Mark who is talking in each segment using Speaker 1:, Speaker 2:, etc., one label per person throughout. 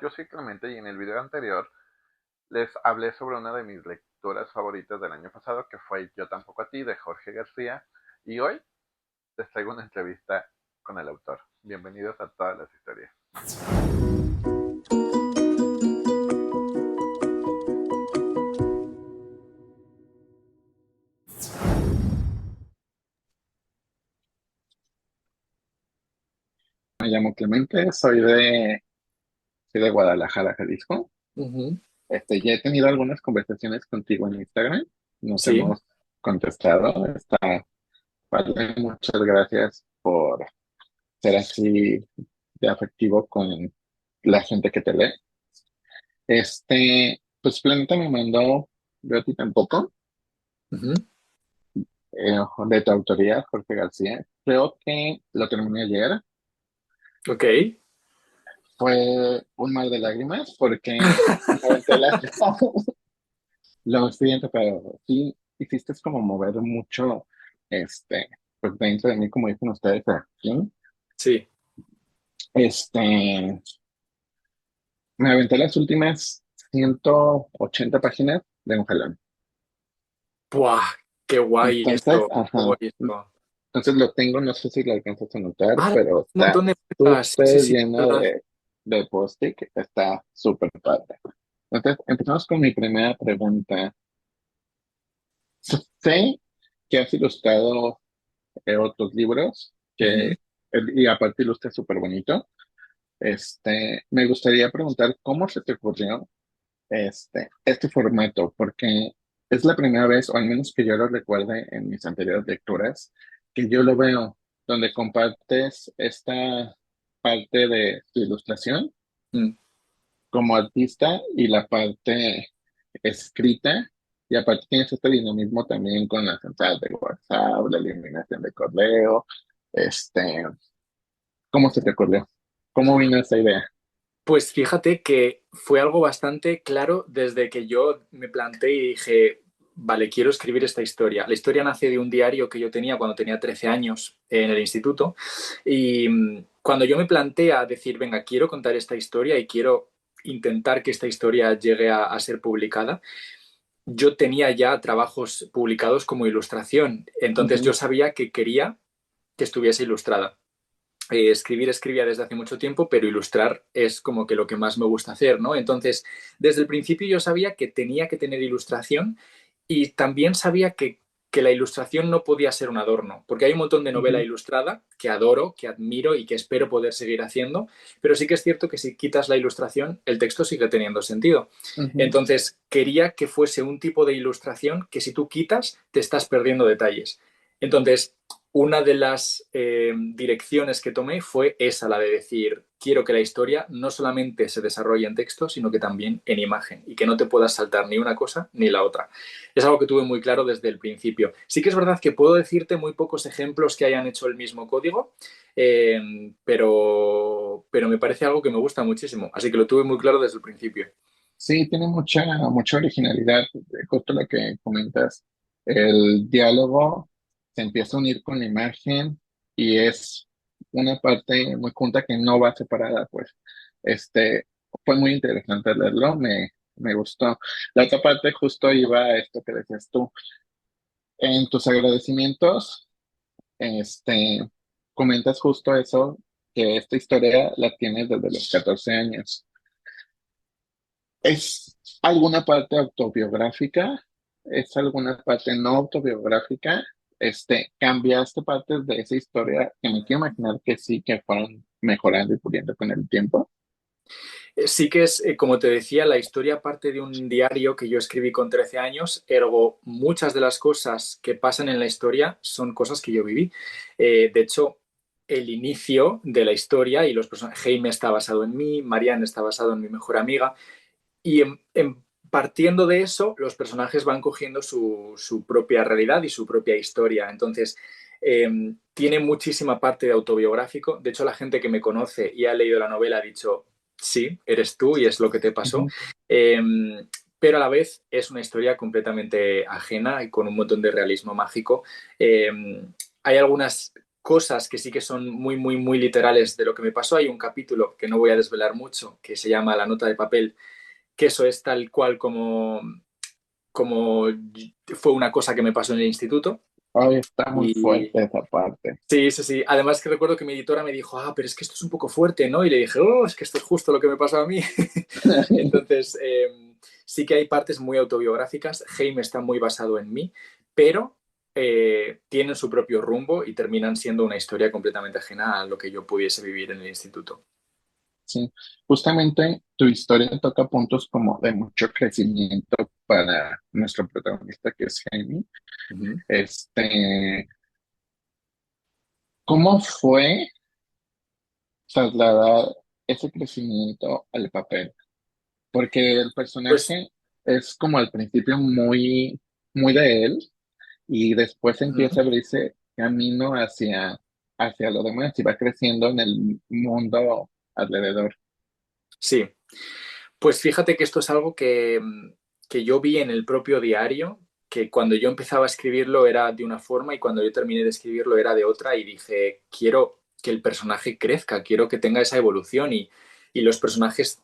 Speaker 1: Yo soy Clemente y en el video anterior les hablé sobre una de mis lecturas favoritas del año pasado, que fue Yo tampoco a ti, de Jorge García, y hoy les traigo una entrevista con el autor. Bienvenidos a todas las historias.
Speaker 2: Me llamo Clemente, soy de Guadalajara, Jalisco.
Speaker 3: Ujú.
Speaker 2: Ya he tenido algunas conversaciones contigo en Instagram, nos
Speaker 3: Sí,
Speaker 2: hemos contestado. Vale, muchas gracias por ser así de afectivo con la gente que te lee. Pues Planeta me mandó, yo a ti tampoco,
Speaker 3: ujú.
Speaker 2: eh, de tu autoría, Jorge García. Creo que lo terminé ayer.
Speaker 3: Ok.
Speaker 2: Fue un mar de lágrimas porque me aventé lo siguiente, pero sí hiciste es como mover mucho, este, pues dentro de mí, como dicen ustedes aquí.
Speaker 3: Sí.
Speaker 2: Este, Me aventé las últimas 180 páginas de un jalón.
Speaker 3: ¡Buah! ¡Qué guay
Speaker 2: Entonces,
Speaker 3: esto! ¡Qué
Speaker 2: ajá,
Speaker 3: guay esto!
Speaker 2: entonces lo tengo, no sé si lo alcanzas a notar,
Speaker 3: Ah,
Speaker 2: pero
Speaker 3: un
Speaker 2: está
Speaker 3: montón de cosas. Sí, sí,
Speaker 2: súper
Speaker 3: sí,
Speaker 2: lleno
Speaker 3: verdad.
Speaker 2: de post-it, está súper padre. Entonces, empezamos con mi primera pregunta. Sé que has ilustrado otros libros
Speaker 3: Ujú.
Speaker 2: y aparte ilustra súper bonito. Me gustaría preguntar cómo se te ocurrió este formato, porque es la primera vez, o al menos que yo lo recuerde en mis anteriores lecturas, que yo lo veo, donde compartes esta parte de tu ilustración
Speaker 3: Mm.
Speaker 2: como artista y la parte escrita, y aparte tienes este dinamismo también con las entradas de WhatsApp, la eliminación de correo. este, ¿Cómo se te ocurrió? ¿Cómo vino esa idea?
Speaker 3: Pues fíjate que fue algo bastante claro desde que yo me planteé y dije, vale, quiero escribir esta historia. La historia nace de un diario que yo tenía cuando tenía 13 años en el instituto y cuando yo me planteé a decir, venga, quiero contar esta historia y quiero intentar que esta historia llegue a ser publicada, yo tenía ya trabajos publicados como ilustración, entonces
Speaker 2: Ujú,
Speaker 3: yo sabía que quería que estuviese ilustrada. Escribir escribía desde hace mucho tiempo, pero ilustrar es como que lo que más me gusta hacer, ¿no? Entonces, desde el principio yo sabía que tenía que tener ilustración y también sabía que la ilustración no podía ser un adorno, porque hay un montón de novela
Speaker 2: ujú,
Speaker 3: ilustrada que adoro, que admiro y que espero poder seguir haciendo, pero sí que es cierto que si quitas la ilustración, el texto sigue teniendo sentido.
Speaker 2: ujú.
Speaker 3: Entonces, quería que fuese un tipo de ilustración que si tú quitas, te estás perdiendo detalles. Entonces, una de las direcciones que tomé fue esa, la de decir, quiero que la historia no solamente se desarrolle en texto, sino que también en imagen y que no te puedas saltar ni una cosa ni la otra. Es algo que tuve muy claro desde el principio. Sí que es verdad que puedo decirte muy pocos ejemplos que hayan hecho el mismo código, pero me parece algo que me gusta muchísimo, así que lo tuve muy claro desde el principio.
Speaker 2: Sí, tiene mucha originalidad, justo lo que comentas. El diálogo se empieza a unir con la imagen y es una parte muy junta que no va separada, pues. Este, Fue muy interesante leerlo, me gustó. La otra parte justo iba a esto que decías tú. En tus agradecimientos, este, comentas justo eso, que esta historia la tienes desde los 14 años. ¿Es alguna parte autobiográfica? ¿Es alguna parte no autobiográfica? ¿Cambiaste partes de esa historia que me quiero imaginar que sí, que fueron mejorando y puliendo con el tiempo?
Speaker 3: Sí que es, como te decía, la historia parte de un diario que yo escribí con 13 años, ergo muchas de las cosas que pasan en la historia son cosas que yo viví. De hecho, el inicio de la historia y los personajes, Jaime está basado en mí, Marianne está basado en mi mejor amiga, y partiendo de eso, los personajes van cogiendo su propia realidad y su propia historia. Entonces, tiene muchísima parte de autobiográfico. De hecho, la gente que me conoce y ha leído la novela ha dicho, sí, eres tú y es lo que te pasó.
Speaker 2: Ujú.
Speaker 3: Eh, pero a la vez es una historia completamente ajena y con un montón de realismo mágico. Hay algunas cosas que sí que son muy, muy, muy literales de lo que me pasó. Hay un capítulo que no voy a desvelar mucho, que se llama La nota de papel, que eso es tal cual como fue una cosa que me pasó en el instituto.
Speaker 2: Hoy está muy
Speaker 3: Y
Speaker 2: fuerte esa parte.
Speaker 3: sí, sí, sí. Además que recuerdo que mi editora me dijo, pero es que esto es un poco fuerte, ¿no? Y le dije, es que esto es justo lo que me pasó a mí. Entonces, sí que hay partes muy autobiográficas. Jaime está muy basado en mí, pero tienen su propio rumbo y terminan siendo una historia completamente ajena a lo que yo pudiese vivir en el instituto.
Speaker 2: Sí, justamente tu historia toca puntos como de mucho crecimiento para nuestro protagonista que es Jamie.
Speaker 3: Ujú.
Speaker 2: Este, ¿Cómo fue trasladar ese crecimiento al papel? Porque el
Speaker 3: Pues,
Speaker 2: personaje es como al principio muy, muy de él y después
Speaker 3: ujú,
Speaker 2: empieza a abrirse camino hacia lo demás y va creciendo en el mundo alrededor.
Speaker 3: sí. Pues fíjate que esto es algo que yo vi en el propio diario, que cuando yo empezaba a escribirlo era de una forma y cuando yo terminé de escribirlo era de otra y dije, quiero que el personaje crezca, quiero que tenga esa evolución y los personajes,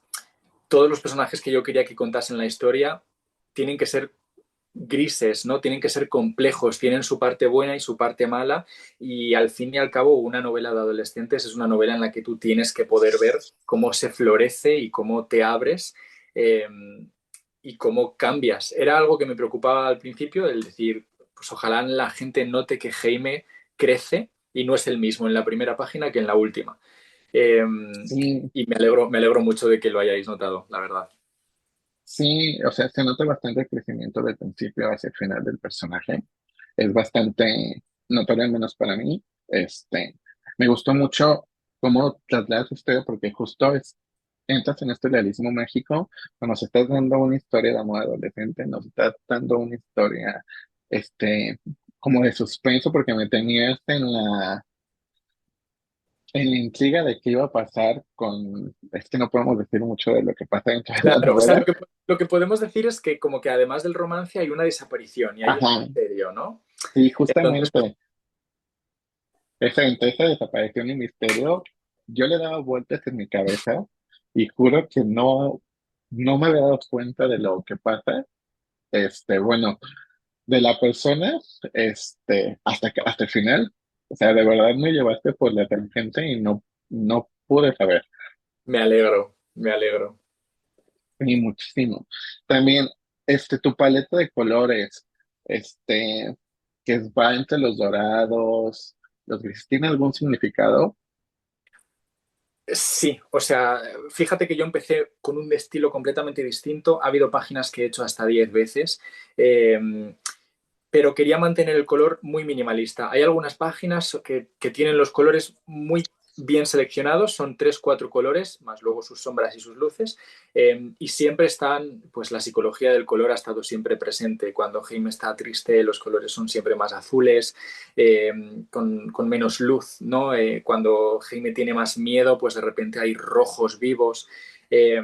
Speaker 3: todos los personajes que yo quería que contasen la historia tienen que ser grises, ¿no? Tienen que ser complejos, tienen su parte buena y su parte mala y al fin y al cabo una novela de adolescentes es una novela en la que tú tienes que poder ver cómo se florece y cómo te abres eh, y cómo cambias. Era algo que me preocupaba al principio, el decir, pues ojalá la gente note que Jaime crece y no es el mismo en la primera página que en la última. Eh,
Speaker 2: Sí,
Speaker 3: y me alegro mucho de que lo hayáis notado, la verdad.
Speaker 2: sí, o sea, se nota bastante el crecimiento del principio hacia el final del personaje. Es bastante notorio, al menos para mí. Me gustó mucho cómo trasladas tu historia, porque justo entras en este realismo mágico, cuando nos estás dando una historia de amor adolescente, nos estás dando una historia, este, como de suspenso, porque me tenías en la intriga de qué iba a pasar es que no podemos decir mucho de lo que pasa dentro de la
Speaker 3: Claro, o sea,
Speaker 2: novela.
Speaker 3: lo que podemos decir es que como que además del romance hay una desaparición y hay un
Speaker 2: Ajá,
Speaker 3: misterio, ¿no?
Speaker 2: sí,
Speaker 3: Entonces,
Speaker 2: justamente. Entre esa desaparición y misterio, yo le daba vueltas en mi cabeza y juro que no me había dado cuenta de lo que pasa. Bueno, de la persona, hasta el final. O sea, de verdad me llevaste por la tangente y no pude saber,
Speaker 3: me alegro, me alegro.
Speaker 2: ni muchísimo. También, tu paleta de colores, que va entre los dorados, los grises, ¿tiene algún significado?
Speaker 3: Sí, o sea, fíjate que yo empecé con un estilo completamente distinto. Ha habido páginas que he hecho hasta 10 veces, eh, pero quería mantener el color muy minimalista. Hay algunas páginas que tienen los colores muy bien seleccionados, son tres, cuatro colores, más luego sus sombras y sus luces, y siempre están, pues la psicología del color ha estado siempre presente. Cuando Jaime está triste, los colores son siempre más azules, con menos luz, ¿no? Cuando Jaime tiene más miedo, pues de repente hay rojos vivos. Eh,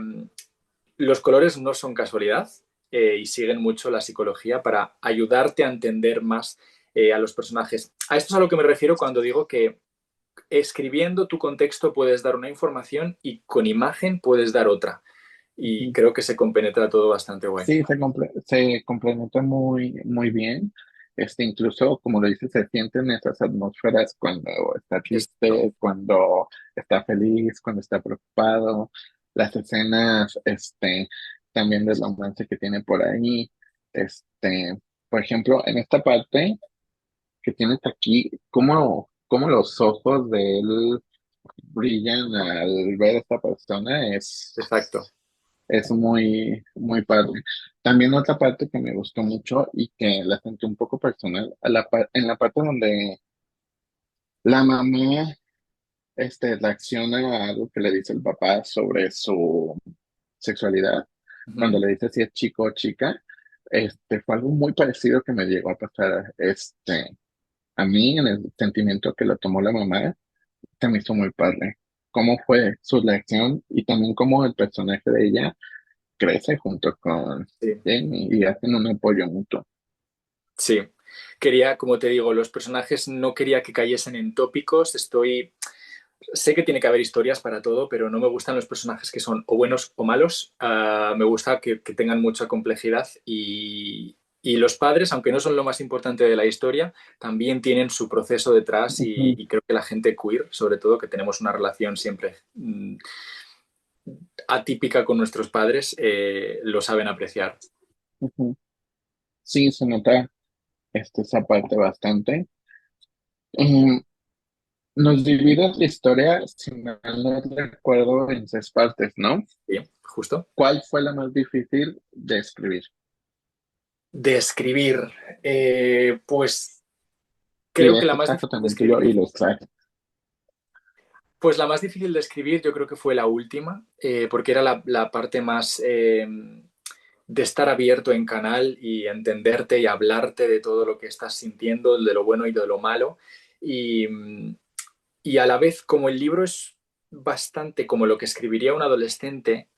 Speaker 3: los colores no son casualidad y siguen mucho la psicología para ayudarte a entender más a los personajes. A esto es a lo que me refiero cuando digo que escribiendo tu contexto puedes dar una información y con imagen puedes dar otra. Y creo que se compenetra todo bastante guay.
Speaker 2: Sí, se complementa muy, muy bien. Incluso, como lo dices, se sienten esas atmósferas cuando está
Speaker 3: Esto.
Speaker 2: triste, cuando está feliz, cuando está preocupado. Las escenas, también del romance que tiene por ahí. Por ejemplo, en esta parte que tienes aquí, cómo los ojos de él brillan al ver a esta persona,
Speaker 3: Exacto.
Speaker 2: es muy, muy padre. También otra parte que me gustó mucho y que la sentí un poco personal, en la parte donde la mamá reacciona a algo que le dice el papá sobre su sexualidad, cuando
Speaker 3: Ujú.
Speaker 2: le dice si es chico o chica, fue algo muy parecido que me llegó a pasar, a mí en el sentimiento que lo tomó la mamá, se me hizo muy padre. Cómo fue su reacción y también cómo el personaje de ella crece junto con
Speaker 3: Sí.
Speaker 2: Jamie y hacen un apoyo mutuo.
Speaker 3: Sí. Quería, como te digo, los personajes no quería que cayesen en tópicos. Sé que tiene que haber historias para todo, pero no me gustan los personajes que son o buenos o malos. Me gusta que tengan mucha complejidad y los padres, aunque no son lo más importante de la historia, también tienen su proceso detrás
Speaker 2: Ujú,
Speaker 3: y creo que la gente queer, sobre todo, que tenemos una relación siempre atípica con nuestros padres, lo saben apreciar.
Speaker 2: ujú. Sí, se nota esa parte bastante. Mm, Nos divides la historia, si mal no recuerdo, en 6 partes, ¿no?
Speaker 3: Bien, justo.
Speaker 2: ¿Cuál fue la más difícil de escribir?
Speaker 3: De escribir, pues
Speaker 2: Y
Speaker 3: creo
Speaker 2: de
Speaker 3: que la
Speaker 2: este
Speaker 3: más
Speaker 2: caso
Speaker 3: difícil de
Speaker 2: también tuyo
Speaker 3: escribir,
Speaker 2: ilustrar.
Speaker 3: pues la más difícil de escribir yo creo que fue la última, porque era la parte más de estar abierto en canal y entenderte y hablarte de todo lo que estás sintiendo, de lo bueno y de lo malo. Y, y a la vez, como el libro es bastante como lo que escribiría un adolescente,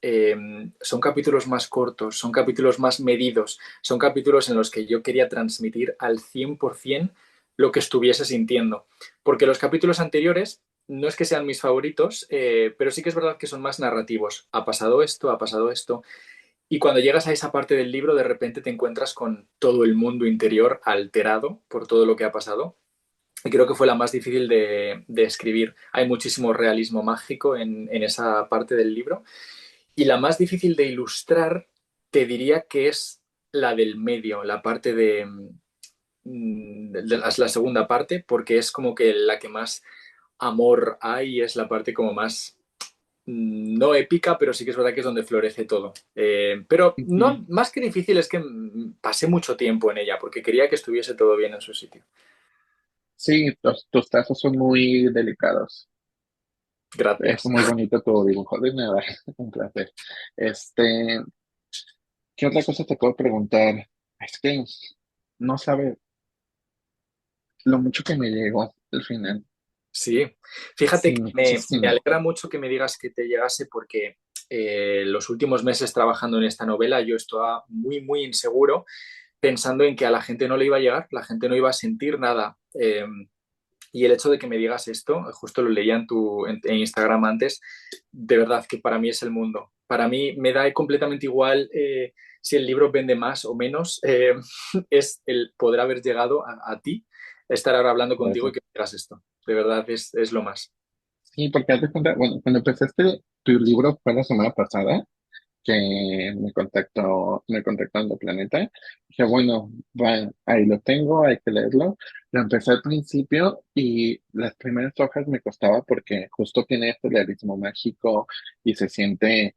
Speaker 3: son capítulos más cortos, son capítulos más medidos, son capítulos en los que yo quería transmitir al 100% lo que estuviese sintiendo. Porque los capítulos anteriores no es que sean mis favoritos, pero sí que es verdad que son más narrativos. Ha pasado esto, ha pasado esto. Y cuando llegas a esa parte del libro, de repente te encuentras con todo el mundo interior alterado por todo lo que ha pasado. Y creo que fue la más difícil de escribir. Hay muchísimo realismo mágico en esa parte del libro. Y la más difícil de ilustrar, te diría que es la del medio, la parte la segunda parte, porque es como que la que más amor hay, es la parte como más no épica, pero sí que es verdad que es donde florece todo. Pero
Speaker 2: Ujú.
Speaker 3: no, más que difícil es que pasé mucho tiempo en ella porque quería que estuviese todo bien en su sitio.
Speaker 2: Sí, tus trazos son muy delicados. Es
Speaker 3: Gracias.
Speaker 2: muy bonito tu dibujo. De nada, un placer. Este, ¿Qué otra cosa te puedo preguntar? Es que no sabe lo mucho que me llegó al final.
Speaker 3: Sí, fíjate
Speaker 2: Sí,
Speaker 3: que me
Speaker 2: muchísimo.
Speaker 3: alegra mucho que me digas que te llegase porque los últimos meses trabajando en esta novela yo estaba muy, muy inseguro pensando en que a la gente no le iba a llegar, la gente no iba a sentir nada. Y el hecho de que me digas esto, justo lo leía en Instagram antes, de verdad que para mí es el mundo. Para mí me da completamente igual si el libro vende más o menos, es el poder haber llegado a ti, estar ahora hablando contigo y
Speaker 2: Gracias.
Speaker 3: que me digas esto. De verdad es lo más.
Speaker 2: Sí, porque haz de cuenta, bueno, cuando empezaste tu libro fue la semana pasada que me contactó Ando Planeta. Dije, bueno, ahí lo tengo, hay que leerlo. Lo empecé al principio y las primeras hojas me costaba porque justo tiene este realismo mágico y se siente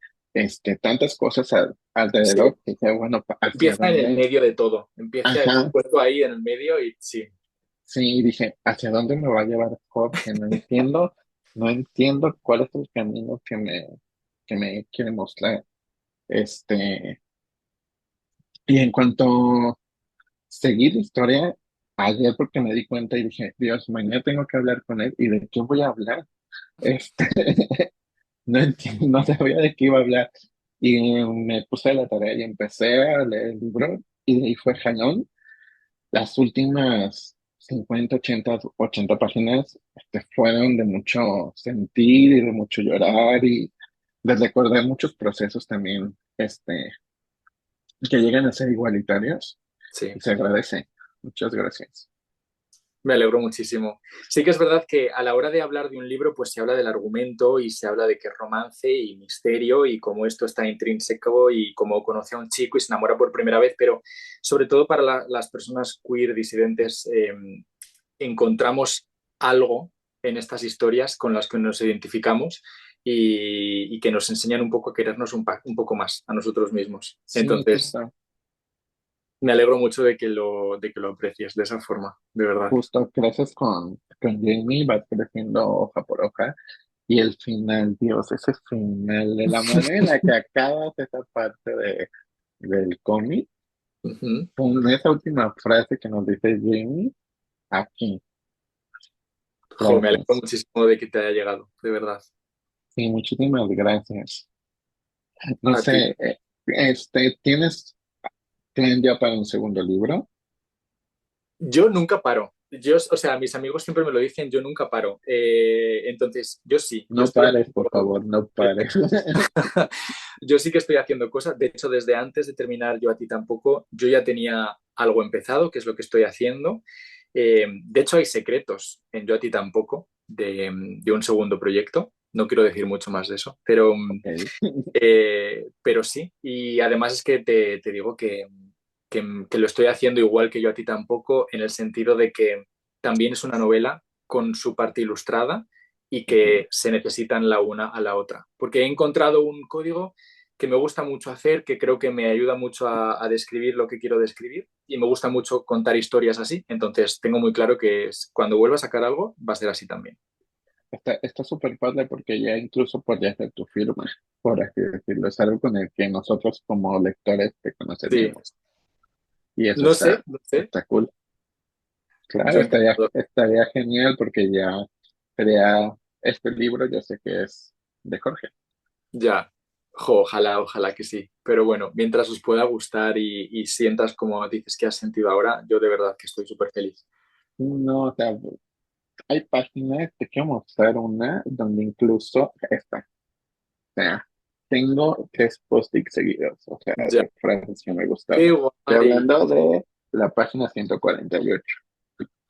Speaker 2: tantas cosas
Speaker 3: Sí,
Speaker 2: alrededor que dije, bueno, ¿hacia
Speaker 3: empieza en el
Speaker 2: dónde?
Speaker 3: medio de todo. Empieza el
Speaker 2: Ajá,
Speaker 3: puesto ahí en el medio y sí.
Speaker 2: sí, y dije, ¿hacia dónde me va a llevar Jorge? No entiendo cuál es el camino que me quiere mostrar. Este, y en cuanto a seguir la historia, ayer porque me di cuenta y dije, Dios, mañana tengo que hablar con él, ¿y de qué voy a hablar? Este, no entiendo, no sabía de qué iba a hablar. Y me puse a la tarea y empecé a leer el libro, y de ahí fue jalón. Las últimas 50 80 páginas fueron de mucho sentir y de mucho llorar y de recordar muchos procesos también que llegan a ser igualitarios
Speaker 3: Sí.
Speaker 2: y se agradece. Muchas gracias.
Speaker 3: Me alegro muchísimo. Sí que es verdad que a la hora de hablar de un libro, pues se habla del argumento y se habla de que es romance y misterio y cómo esto está intrínseco y cómo conoce a un chico y se enamora por primera vez, pero sobre todo para las personas queer disidentes encontramos algo en estas historias con las que nos identificamos y que nos enseñan un poco a querernos un poco más a nosotros mismos.
Speaker 2: Sí,
Speaker 3: Entonces,
Speaker 2: justo,
Speaker 3: me alegro mucho de que lo aprecies de esa forma, de verdad.
Speaker 2: justo, gracias con Jamie, va creciendo hoja por hoja. Y el final, Dios, ese final, de la manera en la que acabas esa parte del cómic,
Speaker 3: Ujú.
Speaker 2: con esa última frase que nos dice Jamie, aquí,
Speaker 3: Jo, me alegro
Speaker 2: gracias.
Speaker 3: muchísimo de que te haya llegado, de verdad.
Speaker 2: Sí, muchísimas gracias. No
Speaker 3: A ti.
Speaker 2: sé, ¿tienes plan ya para un segundo libro?
Speaker 3: Yo nunca paro. O sea, mis amigos siempre me lo dicen, yo nunca paro. Entonces, yo sí, yo
Speaker 2: No
Speaker 3: estoy
Speaker 2: pares, por
Speaker 3: haciendo,
Speaker 2: favor, no pares.
Speaker 3: yo sí que estoy haciendo cosas. De hecho, desde antes de terminar Yo a ti tampoco, yo ya tenía algo empezado, que es lo que estoy haciendo. De hecho, hay secretos en Yo a ti tampoco de un segundo proyecto. No quiero decir mucho más de eso,
Speaker 2: Ok.
Speaker 3: pero sí. Y además es que te digo que lo estoy haciendo igual que Yo a ti tampoco, en el sentido de que también es una novela con su parte ilustrada y
Speaker 2: Ujú.
Speaker 3: que se necesitan la una a la otra. Porque he encontrado un código que me gusta mucho hacer, que creo que me ayuda mucho a describir lo que quiero describir y me gusta mucho contar historias así. Entonces tengo muy claro que cuando vuelva a sacar algo va a ser así también.
Speaker 2: Está súper padre porque ya incluso podría ser tu firma, por así decirlo. Es algo con el que nosotros como lectores te
Speaker 3: Sí,
Speaker 2: conoceríamos. Y eso
Speaker 3: no sé,
Speaker 2: está,
Speaker 3: no sé.
Speaker 2: está cool. Claro,
Speaker 3: Yo encantado.
Speaker 2: estaría genial porque ya sería este libro, yo sé que es de Jorge.
Speaker 3: Ya, jo, ojalá, ojalá que sí. Pero bueno, mientras os pueda gustar y sientas como dices que has sentido ahora, yo de verdad que estoy súper feliz.
Speaker 2: No, o sea, hay páginas, te quiero mostrar una donde incluso esta, o sea, tengo 3 post-its seguidos, o sea,
Speaker 3: Ya,
Speaker 2: de frases que me
Speaker 3: qué
Speaker 2: gustaron. Estoy
Speaker 3: guay,
Speaker 2: hablando de la página 148.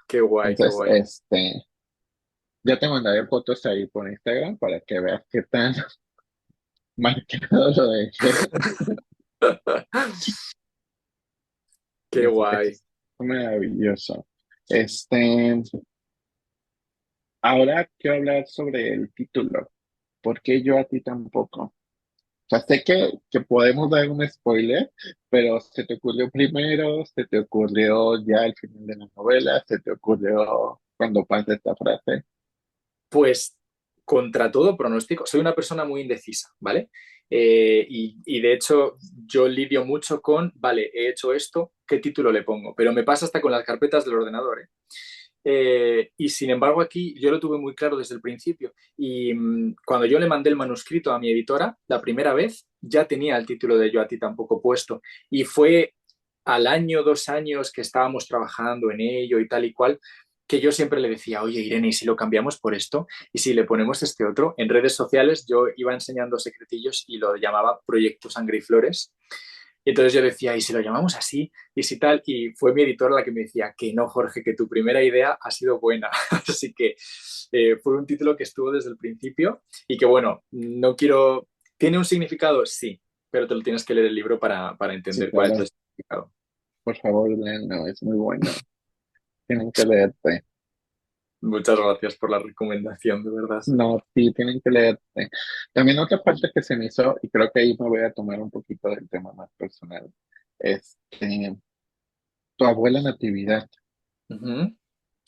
Speaker 3: qué guay, qué
Speaker 2: Entonces,
Speaker 3: guay.
Speaker 2: ya te mandaré fotos ahí por Instagram para que veas qué tan marcado lo dejé.
Speaker 3: Qué guay.
Speaker 2: Es maravilloso. Este, ahora quiero hablar sobre el título. ¿Por qué yo a ti tampoco? O sea, sé que podemos dar un spoiler, pero ¿se te ocurrió primero? ¿Se te ocurrió ya al final de la novela? ¿Se te ocurrió cuando pasa esta frase?
Speaker 3: Pues contra todo pronóstico, soy una persona muy indecisa, ¿vale? Y de hecho yo lidio mucho con, vale, he hecho esto, ¿qué título le pongo? Pero me pasa hasta con las carpetas del ordenador, ¿eh? Y sin embargo aquí yo lo tuve muy claro desde el principio y cuando yo le mandé el manuscrito a mi editora, la primera vez ya tenía el título de Yo a ti tampoco puesto y fue al año, 2 años que estábamos trabajando en ello y tal y cual, que yo siempre le decía, oye Irene, ¿y si lo cambiamos por esto? ¿Y si le ponemos este otro? En redes sociales yo iba enseñando secretillos y lo llamaba Proyecto Sangre y Flores. Y entonces yo decía, ¿y si lo llamamos así? ¿Y si tal? Y fue mi editora la que me decía, que no, Jorge, que tu primera idea ha sido buena. Así que fue un título que estuvo desde el principio y que, bueno, no quiero... ¿Tiene un significado? Sí, pero te lo tienes que leer el libro para
Speaker 2: Sí,
Speaker 3: entender cuál es el
Speaker 2: claro.
Speaker 3: significado.
Speaker 2: Por favor, léanlo, es muy bueno. Tienen que leerte.
Speaker 3: Muchas gracias por la recomendación, de verdad.
Speaker 2: No, sí, tienen que leerte. También otra parte que se me hizo, y creo que ahí me voy a tomar un poquito del tema más personal, es tu abuela Natividad.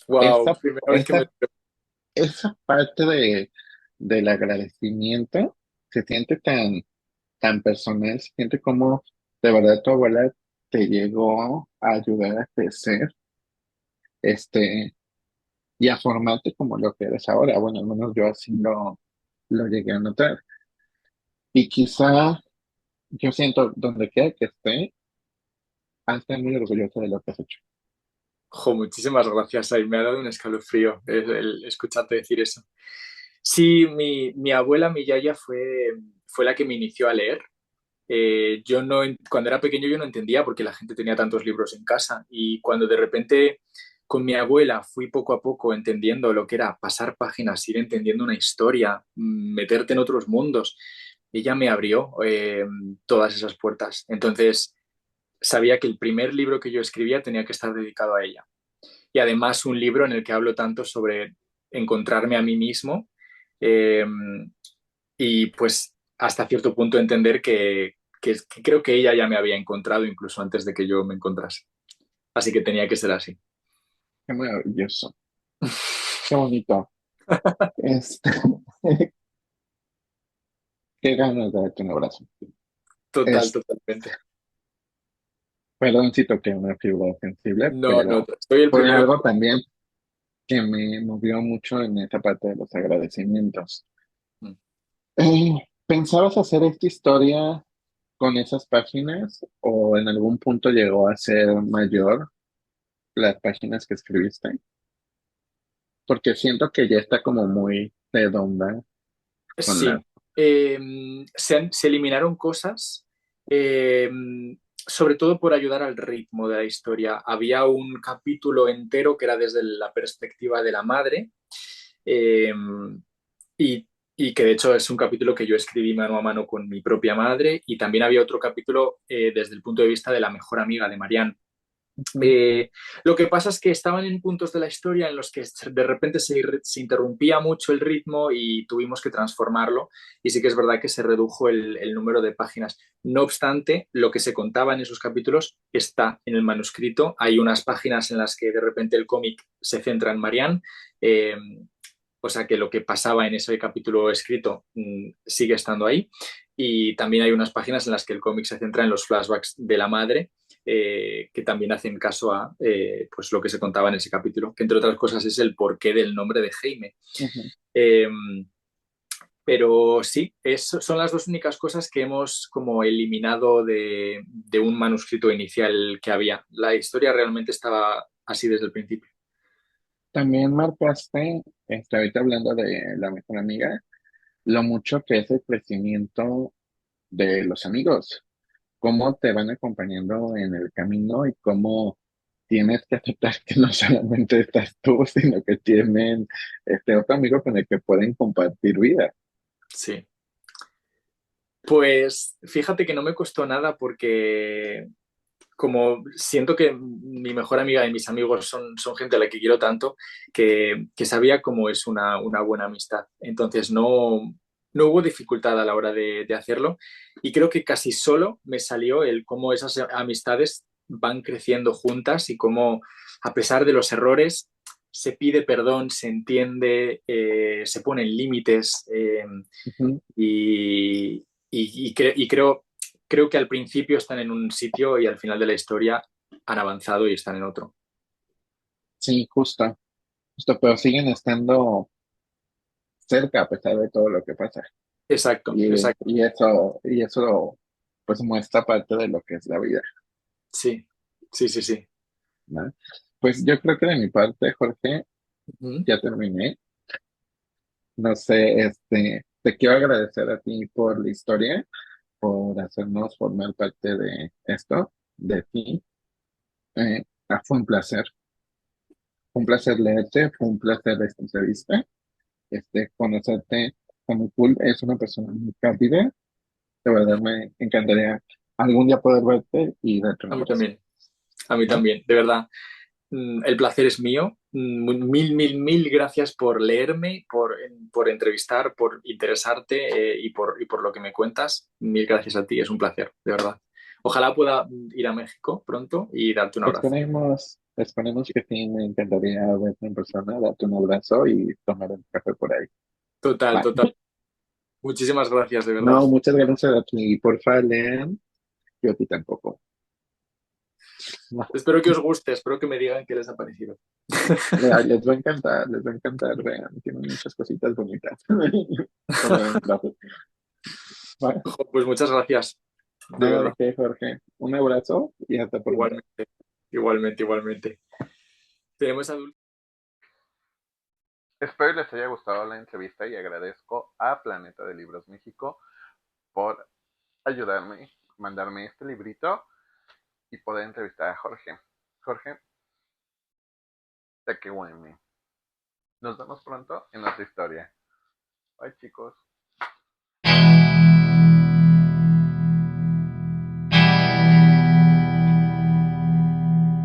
Speaker 3: Wow,
Speaker 2: Esa,
Speaker 3: primera vez que me...
Speaker 2: esa, esa parte del agradecimiento se siente tan personal, se siente como de verdad tu abuela te llegó a ayudar a crecer, este, y a formarte como lo que eres ahora. Bueno, al menos yo así lo llegué a notar. Y quizá yo siento, donde quiera que esté, al estar muy orgulloso de lo que has hecho.
Speaker 3: Jo, muchísimas gracias, Ay, me ha dado un escalofrío el escucharte decir eso. Sí, mi abuela, mi yaya, fue la que me inició a leer. Yo no, cuando era pequeño yo no entendía por qué la gente tenía tantos libros en casa y cuando de repente con mi abuela fui poco a poco entendiendo lo que era pasar páginas, ir entendiendo una historia, meterte en otros mundos, ella me abrió todas esas puertas. Entonces sabía que el primer libro que yo escribía tenía que estar dedicado a ella. Y además un libro en el que hablo tanto sobre encontrarme a mí mismo eh, y pues hasta cierto punto entender que creo que ella ya me había encontrado incluso antes de que yo me encontrase. Así que tenía que ser así.
Speaker 2: Qué maravilloso, qué bonito. Este, qué ganas de darte un abrazo.
Speaker 3: Total,
Speaker 2: Es,
Speaker 3: totalmente.
Speaker 2: perdón si toqué una fibra sensible,
Speaker 3: No, no,
Speaker 2: pero
Speaker 3: soy el
Speaker 2: fue
Speaker 3: primero que...
Speaker 2: algo también que me movió mucho en esta parte de los agradecimientos. ¿Pensabas hacer esta historia con esas páginas o en algún punto llegó a ser mayor? las páginas que escribiste? Porque siento que ya está como muy redonda con
Speaker 3: Sí,
Speaker 2: las...
Speaker 3: se eliminaron cosas, eh, sobre todo por ayudar al ritmo de la historia. Había un capítulo entero que era desde la perspectiva de la madre, eh, y, y que de hecho es un capítulo que yo escribí mano a mano con mi propia madre, y también había otro capítulo desde el punto de vista de la mejor amiga de Marianne.
Speaker 2: Ujú.
Speaker 3: Eh, lo que pasa es que estaban en puntos de la historia en los que de repente se interrumpía mucho el ritmo y tuvimos que transformarlo, y sí que es verdad que se redujo el número de páginas. No obstante, lo que se contaba en esos capítulos está en el manuscrito. Hay unas páginas en las que de repente el cómic se centra en Marianne, eh, o sea que lo que pasaba en ese capítulo escrito sigue estando ahí. Y también hay unas páginas en las que el cómic se centra en los flashbacks de la madre, que también hacen caso a pues lo que se contaba en ese capítulo, que entre otras cosas es el porqué del nombre de Jaime.
Speaker 2: Ujú.
Speaker 3: Eh, pero sí, son las dos únicas cosas que hemos como eliminado de un manuscrito inicial que había. La historia realmente estaba así desde el principio.
Speaker 2: También marcaste, ahorita hablando de la mejor amiga, lo mucho que es el crecimiento de los amigos, cómo te van acompañando en el camino y cómo tienes que aceptar que no solamente estás tú, sino que tienen este otro amigo con el que pueden compartir vida.
Speaker 3: Sí. Pues fíjate que no me costó nada porque como siento que mi mejor amiga y mis amigos son gente a la que quiero tanto, que sabía cómo es una buena amistad. Entonces no hubo dificultad a la hora de hacerlo, y creo que casi solo me salió el cómo esas amistades van creciendo juntas y cómo a pesar de los errores se pide perdón, se entiende, se ponen límites,
Speaker 2: Ujú.
Speaker 3: y creo que al principio están en un sitio y al final de la historia han avanzado y están en otro.
Speaker 2: Sí, justo, justo, pero siguen estando cerca a pesar de todo lo que pasa.
Speaker 3: Exacto,
Speaker 2: Y,
Speaker 3: exacto.
Speaker 2: y eso pues muestra parte de lo que es la vida,
Speaker 3: Sí, sí, sí, sí.
Speaker 2: ¿no? Pues yo creo que de mi parte, Jorge,
Speaker 3: Ujú.
Speaker 2: ya terminé. No sé, te quiero agradecer a ti por la historia, por hacernos formar parte de esto, de ti. Fue un placer leerte, fue un placer esta entrevista, conocerte, fue muy cool, es una persona muy cálida, de verdad me encantaría algún día poder verte y darte un
Speaker 3: A mí
Speaker 2: abrazo,
Speaker 3: también, a mí
Speaker 2: ¿no?
Speaker 3: también, de verdad. El placer es mío. Mil gracias por leerme, por entrevistar, por interesarte, y por lo que me cuentas. Mil gracias a ti, es un placer, de verdad. Ojalá pueda ir a México pronto y darte un abrazo.
Speaker 2: Esperemos que sí, me encantaría verte en persona, darte un abrazo y tomar un café por ahí.
Speaker 3: Total,
Speaker 2: Va.
Speaker 3: total. Muchísimas gracias, de verdad.
Speaker 2: No, muchas gracias a ti, porfa, lean, yo a ti tampoco. Va.
Speaker 3: Espero que os guste, espero que me digan qué les ha parecido.
Speaker 2: Les va a encantar, vean, tienen muchas cositas bonitas. Cuando ven, gracias. Va.
Speaker 3: Pues muchas gracias, de
Speaker 2: No,
Speaker 3: verdad.
Speaker 2: de qué, Jorge. Un abrazo y hasta pronto.
Speaker 3: Igualmente, igualmente, igualmente. Tenemos a
Speaker 1: Espero les haya gustado la entrevista y agradezco a Planeta de Libros México por ayudarme, mandarme este librito y poder entrevistar a Jorge. Jorge, te que Nos vemos pronto en otra historia. Bye chicos.